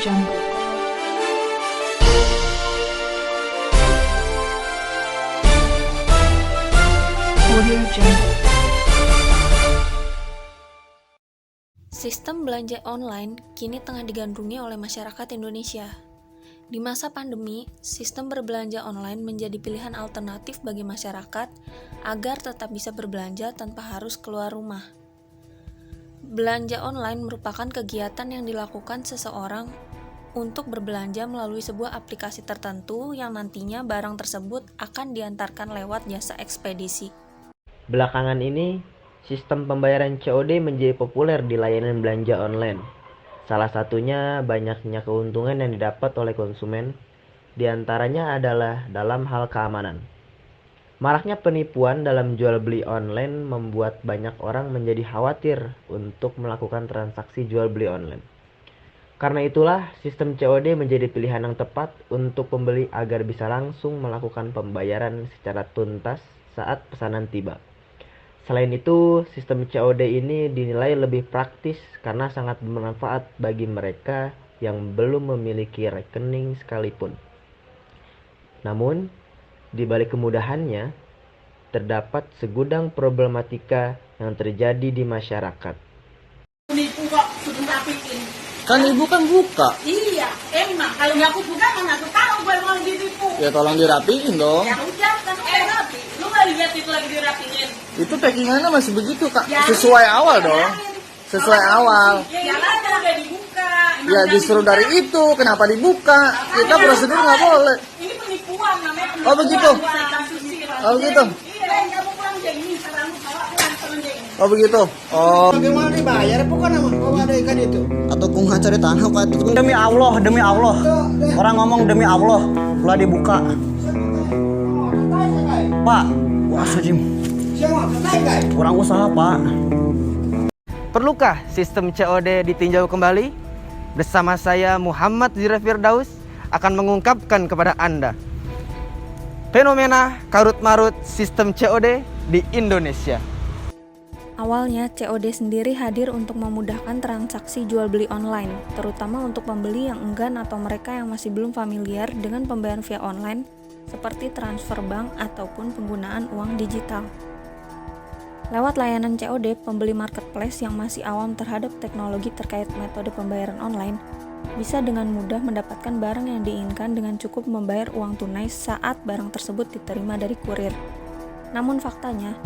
Jungle. Audio Jungle. Sistem belanja online kini tengah digandrungi oleh masyarakat Indonesia. Di masa pandemi, sistem berbelanja online menjadi pilihan alternatif bagi masyarakat agar tetap bisa berbelanja tanpa harus keluar rumah. Belanja online merupakan kegiatan yang dilakukan seseorang untuk berbelanja melalui sebuah aplikasi tertentu yang nantinya barang tersebut akan diantarkan lewat jasa ekspedisi. Belakangan ini, sistem pembayaran COD menjadi populer di layanan belanja online. Salah satunya banyaknya keuntungan yang didapat oleh konsumen, di antaranya adalah dalam hal keamanan. Maraknya penipuan dalam jual beli online membuat banyak orang menjadi khawatir untuk melakukan transaksi jual beli online. Karena itulah, sistem COD menjadi pilihan yang tepat untuk pembeli agar bisa langsung melakukan pembayaran secara tuntas saat pesanan tiba. Selain itu, sistem COD ini dinilai lebih praktis karena sangat bermanfaat bagi mereka yang belum memiliki rekening sekalipun. Namun, di balik kemudahannya, terdapat segudang problematika yang terjadi di masyarakat. Penipu kok suruh rapiin. Kan ibu kan buka. Iya, emang kalau nggak aku buka mana aku tahu gue mau ditipu. Ya tolong dirapiin dong. Ya udah, kan udah rapi. Lu nggak lihat itu lagi dirapiin? Itu packingannya masih begitu kak. Ya, Sesuai awal ya, dong. ya. Sesuai awal. Ya ini udah dibuka. Ya justru dari itu kenapa dibuka? Kita prosedur nggak boleh. Ini penipuan namanya penipuan. Oh, begitu? Bukan kasusir. Oh gitu. Iya, kamu pulang jadi ini sekarang lu bawa pulang turun jadi. Oh begitu. Oh. Bagaimana dibayar? Bukan kalau ada ikan itu. Atau kunga cari tanah kak itu. Demi Allah. Orang ngomong demi Allah. Lah dibuka. Pak, wah Jim. Siapa? Kai. Kurang usaha pak. Perlukah sistem COD ditinjau kembali? Bersama saya Muhammad Zira Firdaus akan mengungkapkan kepada Anda fenomena karut-marut sistem COD di Indonesia. Awalnya, COD sendiri hadir untuk memudahkan transaksi jual beli online, terutama untuk pembeli yang enggan atau mereka yang masih belum familiar dengan pembayaran via online, seperti transfer bank ataupun penggunaan uang digital. Lewat layanan COD, pembeli marketplace yang masih awam terhadap teknologi terkait metode pembayaran online bisa dengan mudah mendapatkan barang yang diinginkan dengan cukup membayar uang tunai saat barang tersebut diterima dari kurir. Namun faktanya,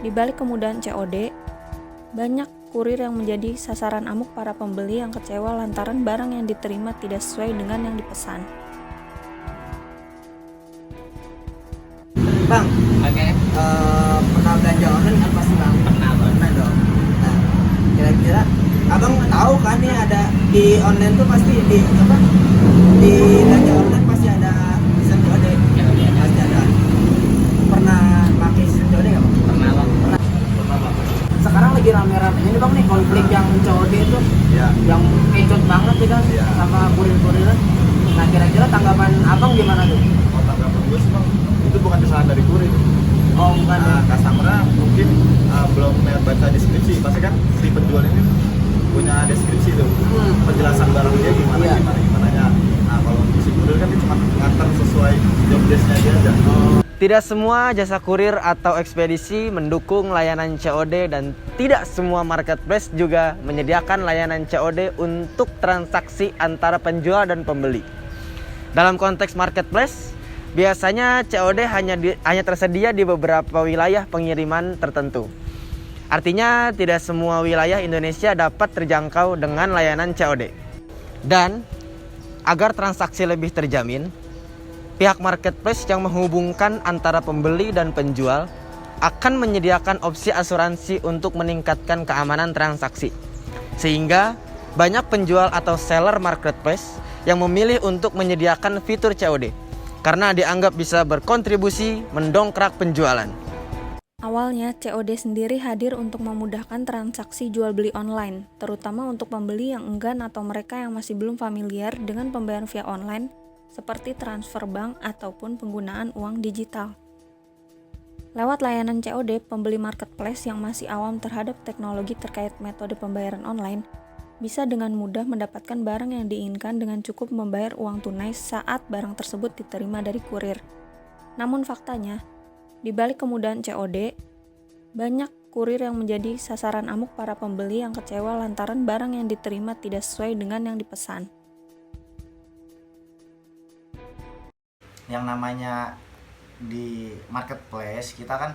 di balik kemudahan COD, banyak kurir yang menjadi sasaran amuk para pembeli yang kecewa lantaran barang yang diterima tidak sesuai dengan yang dipesan. Bang, pernah belanja online kan pasti bang? Pernah dong. Nah, kira-kira abang tahu kan nih ada di online tuh pasti di belanja online pasti ada sistem COD. Pasti ada. Pernah pakai sistem COD nggak bang? Pernah bang. Sekarang lagi rame-ramenya nih bang nih konflik yang COD itu, yang kecut banget ya kan, sama kurir-kuriran. Nah kira-kira tanggapan abang gimana tuh? Oh, tanggapan gue sih bang, itu bukan kesalahan dari kurir. Oh bukan ya? Customer mungkin belum baca deskripsi. Pasti kan si penjual ini punya deskripsi tuh, penjelasan barang dia gimana nya. Nah kalau si kurir kan dia cuma ngantar sesuai job desk-nya dia aja. Tidak semua jasa kurir atau ekspedisi mendukung layanan COD dan tidak semua marketplace juga menyediakan layanan COD untuk transaksi antara penjual dan pembeli. Dalam konteks marketplace, biasanya COD hanya tersedia di beberapa wilayah pengiriman tertentu. Artinya tidak semua wilayah Indonesia dapat terjangkau dengan layanan COD. Dan agar transaksi lebih terjamin, pihak marketplace yang menghubungkan antara pembeli dan penjual akan menyediakan opsi asuransi untuk meningkatkan keamanan transaksi. Sehingga banyak penjual atau seller marketplace yang memilih untuk menyediakan fitur COD karena dianggap bisa berkontribusi mendongkrak penjualan. Awalnya, COD sendiri hadir untuk memudahkan transaksi jual beli online, terutama untuk pembeli yang enggan atau mereka yang masih belum familiar dengan pembayaran via online, seperti transfer bank ataupun penggunaan uang digital. Lewat layanan COD, pembeli marketplace yang masih awam terhadap teknologi terkait metode pembayaran online bisa dengan mudah mendapatkan barang yang diinginkan dengan cukup membayar uang tunai saat barang tersebut diterima dari kurir. Namun faktanya, di balik kemudahan COD, banyak kurir yang menjadi sasaran amuk para pembeli yang kecewa lantaran barang yang diterima tidak sesuai dengan yang dipesan. Yang namanya di marketplace kita kan,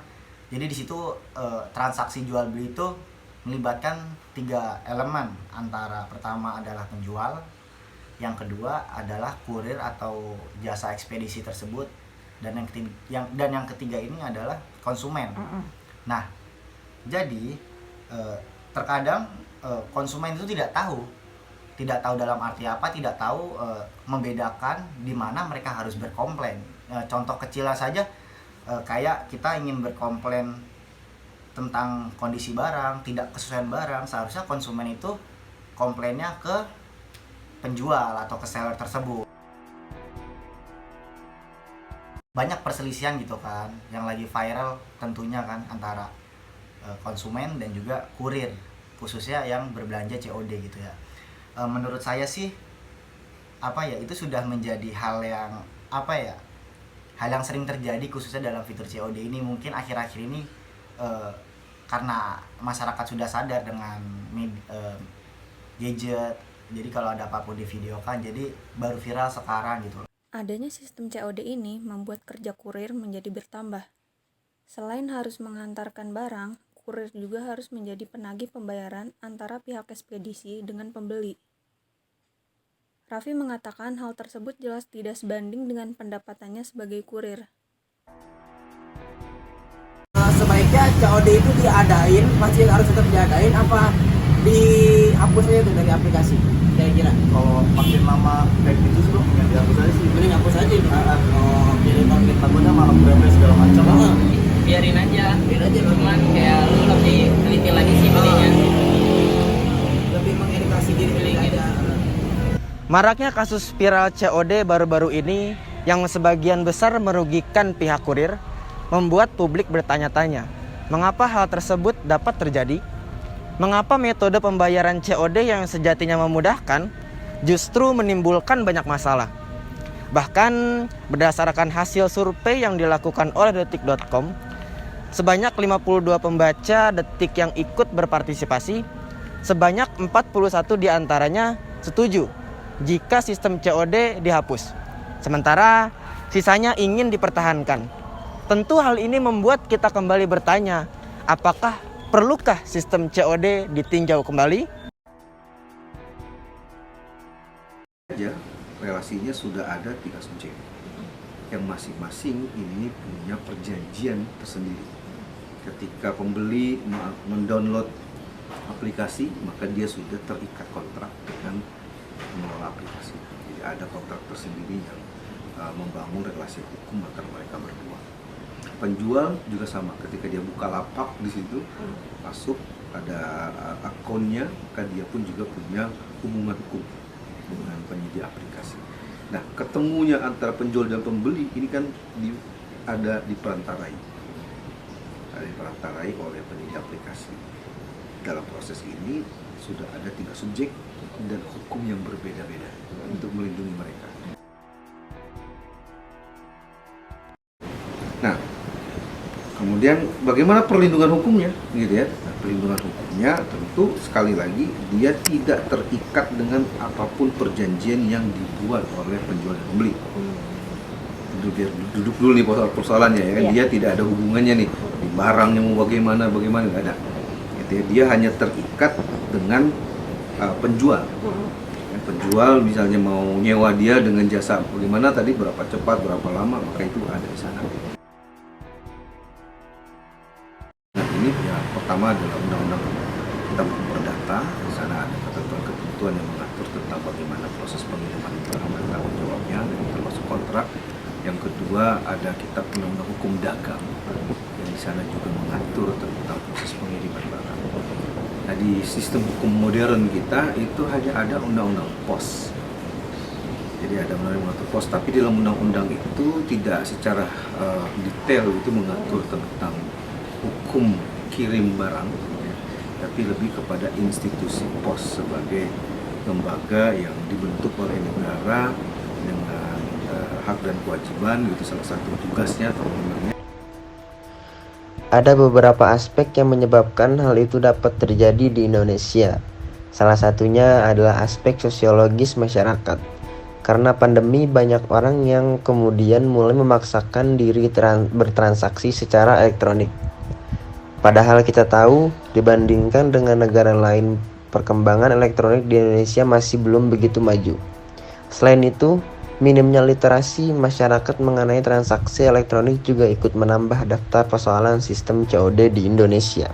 jadi di situ transaksi jual beli itu melibatkan 3 elemen, antara pertama adalah penjual, yang kedua adalah kurir atau jasa ekspedisi tersebut, dan yang ketiga ini adalah konsumen. Nah, jadi terkadang konsumen itu tidak tahu dalam arti apa, tidak tahu membedakan di mana mereka harus berkomplain. Contoh kecilnya saja, kayak kita ingin berkomplain tentang kondisi barang, tidak kesesuaian barang, seharusnya konsumen itu komplainnya ke penjual atau ke seller tersebut. Banyak perselisihan gitu kan, yang lagi viral tentunya kan antara konsumen dan juga kurir, khususnya yang berbelanja COD gitu ya. Menurut saya sih itu sudah menjadi hal yang sering terjadi khususnya dalam fitur COD ini. Mungkin akhir-akhir ini karena masyarakat sudah sadar dengan gadget, jadi kalau ada apapun di videokan, jadi baru viral sekarang gitu. Adanya sistem COD ini membuat kerja kurir menjadi bertambah. Selain harus mengantarkan barang, kurir juga harus menjadi penagih pembayaran antara pihak ekspedisi dengan pembeli. Raffi mengatakan hal tersebut jelas tidak sebanding dengan pendapatannya sebagai kurir. Sebaiknya COD itu diadain, masih harus tetap diadain apa dihapus aja tuh dari aplikasi kira-kira? Kalau makin lama kayak gitu sih bro, yang dihapus aja sih. Mending hapus aja. Jadi makin takutnya malah berapa segala macam. Biarin aja cuman kayak lu lebih teliti lagi sih belinya, lebih mengedukasi diri aja. Maraknya kasus viral COD baru-baru ini yang sebagian besar merugikan pihak kurir membuat publik bertanya-tanya, mengapa hal tersebut dapat terjadi? Mengapa metode pembayaran COD yang sejatinya memudahkan justru menimbulkan banyak masalah? Bahkan berdasarkan hasil survei yang dilakukan oleh detik.com, sebanyak 52 pembaca Detik yang ikut berpartisipasi, sebanyak 41 diantaranya setuju jika sistem COD dihapus. Sementara sisanya ingin dipertahankan. Tentu hal ini membuat kita kembali bertanya, apakah perlukah sistem COD ditinjau kembali? Relasinya sudah ada 3 subjek yang masing-masing ini punya perjanjian tersendiri. Ketika pembeli mendownload aplikasi, maka dia sudah terikat kontrak dengan mengelola aplikasi. Jadi ada kontrak tersendiri yang membangun relasi hukum antara mereka berdua. Penjual juga sama, ketika dia buka lapak di situ, masuk ada akunnya, maka dia pun juga punya hubungan hukum dengan penyedia aplikasi. Nah, ketemunya antara penjual dan pembeli ini kan ada diperantarai oleh penyedia aplikasi. Dalam proses ini sudah ada 3 subjek dan hukum yang berbeda-beda untuk melindungi mereka. Nah, kemudian bagaimana perlindungan hukumnya, gitu ya? Nah, perlindungan hukumnya tentu sekali lagi dia tidak terikat dengan apapun perjanjian yang dibuat oleh penjual dan pembeli. Duduk dulu nih persoalannya ya kan, dia tidak ada hubungannya nih di barangnya mau bagaimana nggak ada. Gitu ya, dia hanya terikat dengan penjual. Penjual misalnya mau nyewa dia dengan jasa bagaimana tadi, berapa cepat, berapa lama, maka itu ada di sana. Nah, ini ya pertama adalah undang-undang tentang perdata. Di sana ada ketentuan yang mengatur tentang bagaimana proses pengiriman barang dan tanggung jawabnya, termasuk kontrak. Yang kedua ada kitab undang-undang hukum dagang yang di sana juga mengatur tentang proses pengiriman barang. Nah, di sistem hukum modern kita itu hanya ada undang-undang pos. Jadi ada undang-undang mengatur pos, tapi dalam undang-undang itu tidak secara detail itu mengatur tentang hukum kirim barang. tapi lebih kepada institusi pos sebagai lembaga yang dibentuk oleh negara dengan hak dan kewajiban, gitu salah satu tugasnya atau wewenangnya. Ada beberapa aspek yang menyebabkan hal itu dapat terjadi di Indonesia. Salah satunya adalah aspek sosiologis masyarakat. Karena pandemi, banyak orang yang kemudian mulai memaksakan diri bertransaksi secara elektronik. Padahal kita tahu, dibandingkan dengan negara lain, perkembangan elektronik di Indonesia masih belum begitu maju. Selain itu, minimnya literasi masyarakat mengenai transaksi elektronik juga ikut menambah daftar persoalan sistem COD di Indonesia.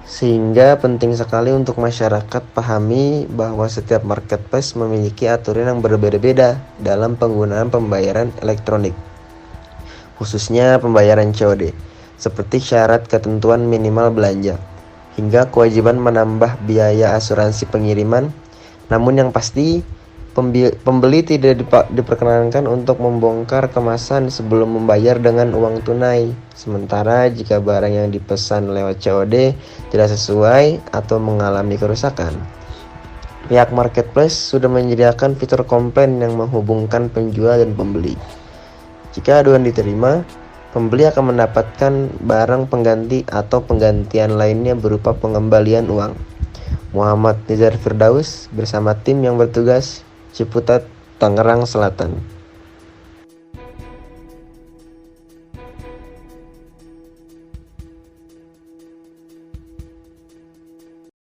Sehingga penting sekali untuk masyarakat pahami bahwa setiap marketplace memiliki aturan yang berbeda-beda dalam penggunaan pembayaran elektronik, khususnya pembayaran COD, seperti syarat ketentuan minimal belanja, hingga kewajiban menambah biaya asuransi pengiriman. Namun yang pasti, pembeli tidak diperkenankan untuk membongkar kemasan sebelum membayar dengan uang tunai. Sementara jika barang yang dipesan lewat COD tidak sesuai atau mengalami kerusakan, pihak marketplace sudah menyediakan fitur komplain yang menghubungkan penjual dan pembeli. Jika aduan diterima, pembeli akan mendapatkan barang pengganti atau penggantian lainnya berupa pengembalian uang. Muhammad Nizar Firdaus bersama tim yang bertugas, Ciputat, Tangerang Selatan.